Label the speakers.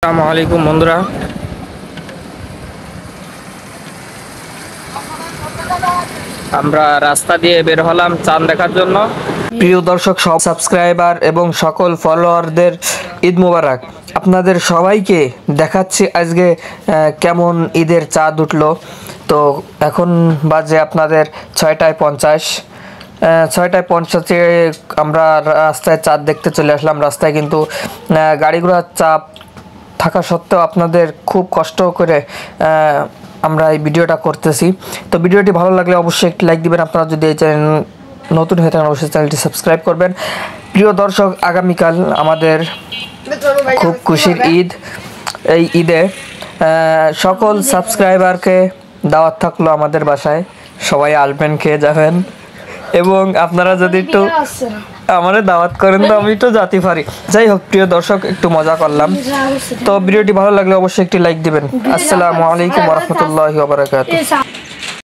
Speaker 1: আসসালামু আলাইকুম বন্ধুরা, আমরা রাস্তা দিয়ে বের হলাম চাঁদ দেখার জন্য। প্রিয় দর্শক, সব সাবস্ক্রাইবার এবং সকল ফলোয়ারদের ঈদ মুবারক। আপনাদের সবাইকে দেখাচ্ছি আজকে কেমন ঈদের চাঁদ উঠলো। তো এখন বাজে আপনাদের 6:50। 6:50 আমরা রাস্তায় চাঁদ দেখতে চলে আসলাম। রাস্তায় কিন্তু গাড়ি ঘোড়ার চাপ থাকা সত্ত্বেও আপনাদের খুব কষ্ট করে আমরা এই ভিডিওটা করতেছি। তো ভিডিওটি ভালো লাগলে অবশ্যই একটি লাইক দিবেন। আপনারা যদি এই চ্যানেল নতুন হয়ে থাকেন অবশ্যই চ্যানেলটি সাবস্ক্রাইব করবেন। প্রিয় দর্শক, আগামীকাল আমাদের খুব খুশির ঈদ। এই ঈদে সকল সাবস্ক্রাইবারকে দাওয়াত থাকলো আমাদের বাসায়, সবাই আলপেন খেয়ে যাবেন। এবং আপনারা যদি একটু আমারে দাওয়াত করেন তো আমি একটু জাতি পারি। যাই হোক, প্রিয় দর্শক, একটু মজা করলাম। তো ভিডিওটি ভালো লাগলে অবশ্যই একটি লাইক দিবেন। আসসালামু আলাইকুম ওয়া রাহমাতুল্লাহি ওয়া বারাকাতুহু।